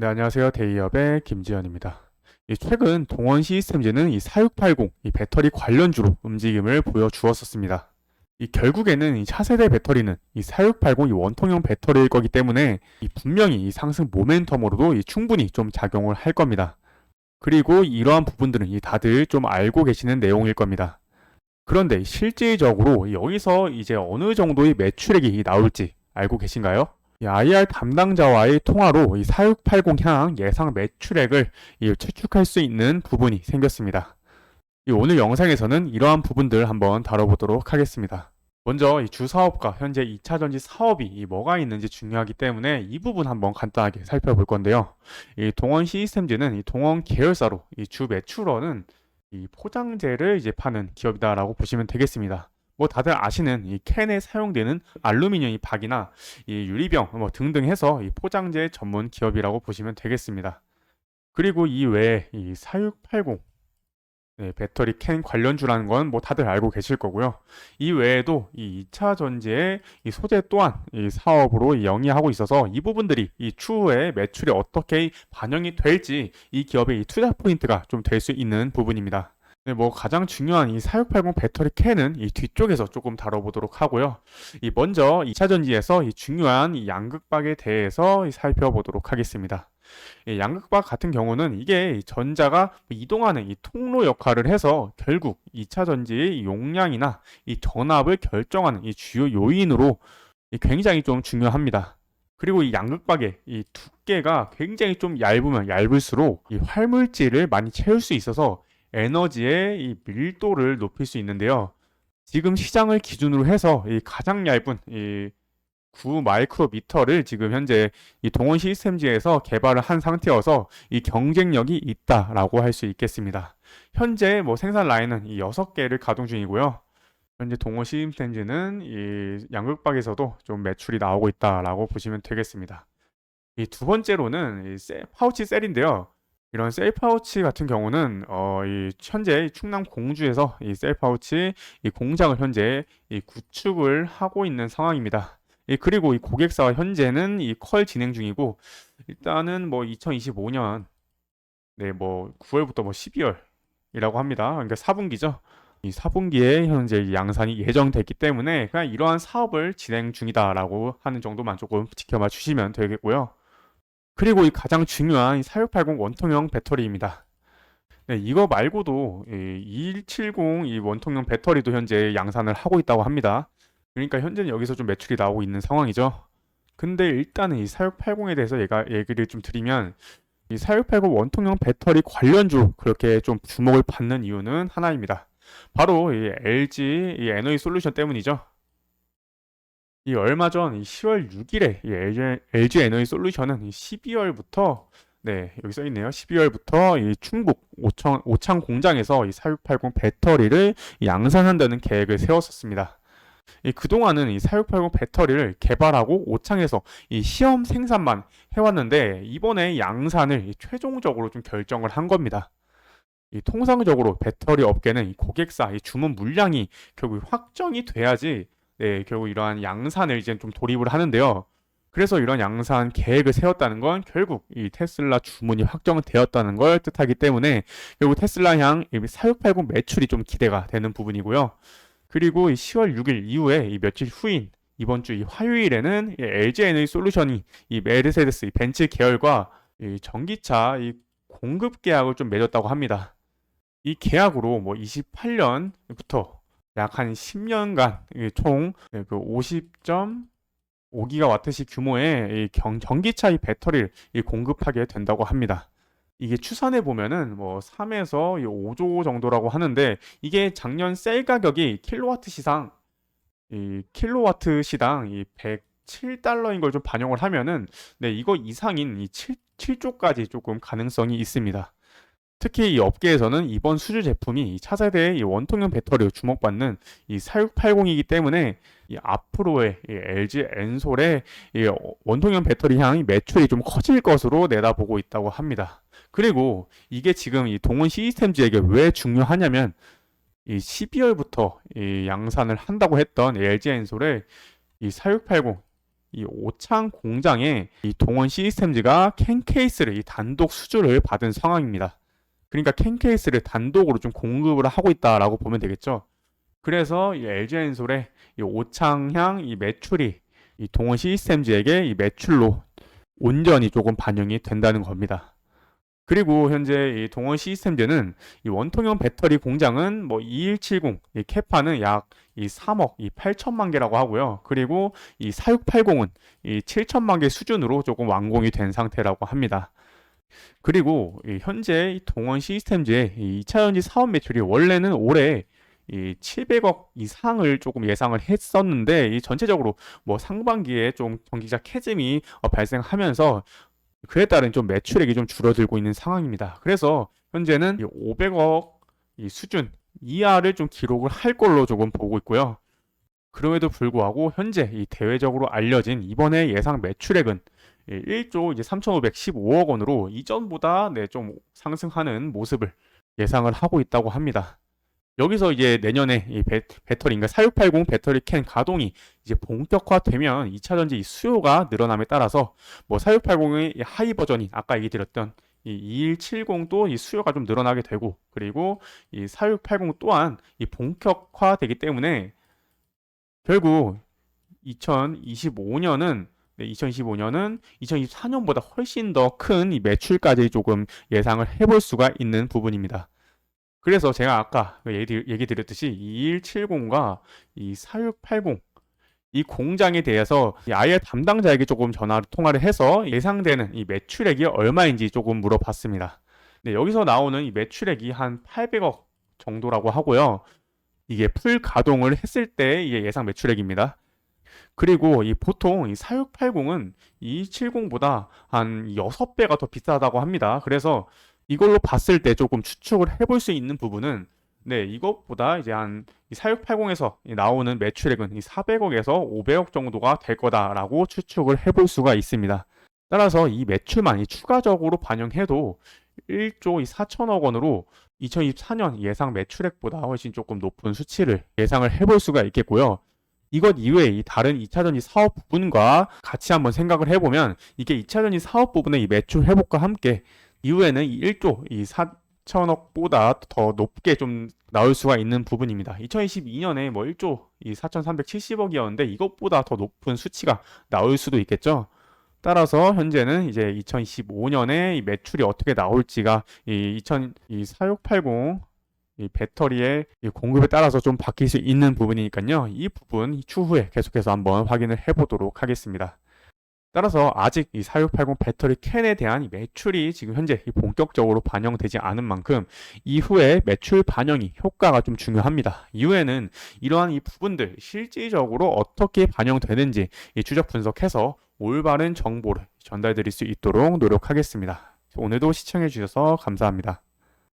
네, 안녕하세요. 데이업의 김지현입니다. 최근 동원 시스템즈는 이 4680, 이 배터리 관련주로 움직임을 보여주었었습니다. 결국에는 이 차세대 배터리는 이 4680 이 원통형 배터리일 거기 때문에 분명히 이 상승 모멘텀으로도 충분히 좀 작용을 할 겁니다. 그리고 이러한 부분들은 다들 좀 알고 계시는 내용일 겁니다. 그런데 실질적으로 여기서 이제 어느 정도의 매출액이 나올지 알고 계신가요? 이 IR 담당자와의 통화로 이 4680 향 예상 매출액을 추측할 수 있는 부분이 생겼습니다. 오늘 영상에서는 이러한 부분들 한번 다뤄보도록 하겠습니다. 먼저 이 주사업과 현재 2차전지 사업이 뭐가 있는지 중요하기 때문에 이 부분 한번 간단하게 살펴볼 건데요. 이 동원 시스템즈는 이 동원 계열사로 이 주 매출원은 이 포장재를 이제 파는 기업이다라고 보시면 되겠습니다. 뭐 다들 아시는 이 캔에 사용되는 알루미늄 이 박이나 이 유리병 뭐 등등 해서 이 포장재 전문 기업이라고 보시면 되겠습니다. 그리고 이 외에 이 4680 배터리 캔 관련주라는 건 뭐 다들 알고 계실 거고요. 이 외에도 이 2차 전지의 이 소재 또한 이 사업으로 영위하고 있어서 이 부분들이 이 추후에 매출에 어떻게 반영이 될지 이 기업의 이 투자 포인트가 좀 될 수 있는 부분입니다. 네, 뭐 가장 중요한 이 4680 배터리 캔은 이 뒤쪽에서 조금 다뤄보도록 하고요. 먼저 2차 전지에서 이 중요한 이 양극박에 대해서 살펴보도록 하겠습니다. 양극박 같은 경우는 이게 전자가 이동하는 이 통로 역할을 해서 결국 2차 전지의 용량이나 이 전압을 결정하는 이 주요 요인으로 굉장히 좀 중요합니다. 그리고 이 양극박의 이 두께가 굉장히 좀 얇으면 얇을수록 이 활물질을 많이 채울 수 있어서 에너지의 이 밀도를 높일 수 있는데요. 지금 시장을 기준으로 해서 이 가장 얇은 이 9 마이크로미터를 지금 현재 이 동원 시스템즈에서 개발을 한 상태여서 이 경쟁력이 있다라고 할 수 있겠습니다. 현재 뭐 생산 라인은 이 6개를 가동 중이고요. 현재 동원 시스템즈는 이 양극박에서도 좀 매출이 나오고 있다라고 보시면 되겠습니다. 이 두 번째로는 파우치 셀인데요. 이런 셀 파우치 같은 경우는 이 현재 충남 공주에서 이 셀 파우치 이 공장을 현재 이 구축을 하고 있는 상황입니다. 그리고 이 고객사와 현재는 이 컬 진행 중이고 일단은 뭐 2025년 뭐 9월부터 뭐 12월이라고 합니다. 그러니까 4분기죠. 이 4분기에 현재 양산이 예정됐기 때문에 그냥 이러한 사업을 진행 중이다라고 하는 정도만 조금 지켜봐 주시면 되겠고요. 그리고 이 가장 중요한 4680 원통형 배터리입니다. 네, 이거 말고도 이 2170 이 원통형 배터리도 현재 양산을 하고 있다고 합니다. 그러니까 현재는 여기서 좀 매출이 나오고 있는 상황이죠. 근데 일단은 이 4680에 대해서 얘기를 좀 드리면 이 4680 원통형 배터리 관련주 그렇게 좀 주목을 받는 이유는 하나입니다. 바로 이 LG 이 에너지 솔루션 때문이죠. 이 얼마 전 10월 6일에 이 LG 에너지 솔루션은 이 12월부터 여기 써 있네요. 12월부터 이 충북 오창 공장에서 이 4680 배터리를 양산한다는 계획을 세웠었습니다. 그동안은 이 4680 배터리를 개발하고 오창에서 이 시험 생산만 해왔는데 이번에 양산을 최종적으로 좀 결정을 한 겁니다. 통상적으로 배터리 업계는 이 고객사 이 주문 물량이 결국 확정이 돼야지 결국 이러한 양산을 이제 좀 돌입을 하는데요. 그래서 이런 양산 계획을 세웠다는 건 결국 이 테슬라 주문이 확정되었다는 걸 뜻하기 때문에 결국 테슬라 향 4680 매출이 좀 기대가 되는 부분이고요. 그리고 이 10월 6일 이후에 이 며칠 후인 이번 주 이 화요일에는 이 LG 에너지 솔루션이 이 메르세데스 이 벤츠 계열과 이 전기차 이 공급 계약을 좀 맺었다고 합니다. 이 계약으로 뭐 28년부터 약 한 10년간 총 50.5기가와트시 규모의 전기차 이 배터리를 공급하게 된다고 합니다. 이게 추산해 보면은 뭐 3에서 5조 정도라고 하는데 이게 작년 셀 가격이 킬로와트 시당 이 107달러인 걸 좀 반영을 하면은 이거 이상인 이 7조까지 조금 가능성이 있습니다. 특히 이 업계에서는 이번 수주 제품이 이 차세대의 이 원통형 배터리로 주목받는 이 4680이기 때문에 이 앞으로의 이 LG 엔솔의 이 원통형 배터리 향이 매출이 좀 커질 것으로 내다보고 있다고 합니다. 그리고 이게 지금 이 동원 시스템즈에게 왜 중요하냐면 이 12월부터 이 양산을 한다고 했던 LG 엔솔의 이 4680 이 오창 공장에 이 동원 시스템즈가 캔 케이스를 이 단독 수주를 받은 상황입니다. 그러니까 캔 케이스를 단독으로 좀 공급을 하고 있다라고 보면 되겠죠. 그래서 이 LG엔솔의 이 오창향 이 매출이 이 동원 시스템즈에게 이 매출로 온전히 조금 반영이 된다는 겁니다. 그리고 현재 이 동원 시스템즈는 이 원통형 배터리 공장은 뭐 2170, 이 캐파는 약 이 3억 이 8천만 개라고 하고요. 그리고 이 4680은 이 7천만 개 수준으로 조금 완공이 된 상태라고 합니다. 그리고 이 현재 이 동원 시스템즈의 이 2차 전지 사업 매출이 원래는 올해 이 700억 이상을 조금 예상을 했었는데 이 전체적으로 뭐 상반기에 좀 경기적 캐즘이 발생하면서 그에 따른 좀 매출액이 좀 줄어들고 있는 상황입니다. 그래서 현재는 이 500억 이 수준 이하를 좀 기록을 할 걸로 조금 보고 있고요. 그럼에도 불구하고 현재 이 대외적으로 알려진 이번에 예상 매출액은 1조 이제 3,515억 원으로 이전보다 좀 상승하는 모습을 예상을 하고 있다고 합니다. 여기서 이제 내년에 이 배터리인가 4680 배터리 캔 가동이 이제 본격화되면 2차 전지 이 수요가 늘어남에 따라서 뭐 4680의 하이 버전이 아까 얘기 드렸던 이 2170도 이 수요가 좀 늘어나게 되고 그리고 이 4680 또한 이 본격화되기 때문에 결국 2025년은 2024년보다 훨씬 더 큰 이 매출까지 조금 예상을 해볼 수가 있는 부분입니다. 그래서 제가 아까 얘기 드렸듯이 2170과 이 4680 이 공장에 대해서 아예 담당자에게 조금 통화를 해서 예상되는 이 매출액이 얼마인지 조금 물어봤습니다. 네, 여기서 나오는 이 매출액이 한 800억 정도라고 하고요. 이게 풀 가동을 했을 때 이게 예상 매출액입니다. 그리고 이 보통 이 4680은 2270보다 한 6배가 더 비싸다고 합니다. 그래서 이걸로 봤을 때 조금 추측을 해볼 수 있는 부분은 네, 이것보다 이제 한 4680에서 나오는 매출액은 이 400억에서 500억 정도가 될 거다라고 추측을 해볼 수가 있습니다. 따라서 이 매출만이 추가적으로 반영해도 1조 4천억 원으로 2024년 예상 매출액보다 훨씬 조금 높은 수치를 예상을 해볼 수가 있겠고요. 이것 이외에 이 다른 2차 전지 사업 부분과 같이 한번 생각을 해보면 이게 2차 전지 사업 부분의 이 매출 회복과 함께 이후에는 이 1조 이 4천억보다 더 높게 좀 나올 수가 있는 부분입니다. 2022년에 뭐 1조 이 4,370억이었는데 이것보다 더 높은 수치가 나올 수도 있겠죠. 따라서 현재는 이제 2025년에 이 매출이 어떻게 나올지가 이 4680 이 배터리의 이 공급에 따라서 좀 바뀔 수 있는 부분이니까요. 이 부분 추후에 계속해서 한번 확인을 해보도록 하겠습니다. 따라서 아직 이 4680 배터리 캔에 대한 이 매출이 지금 현재 이 본격적으로 반영되지 않은 만큼 이후에 매출 반영이 효과가 좀 중요합니다. 이후에는 이러한 이 부분들 실질적으로 어떻게 반영되는지 이 추적 분석해서 올바른 정보를 전달드릴 수 있도록 노력하겠습니다. 오늘도 시청해 주셔서 감사합니다.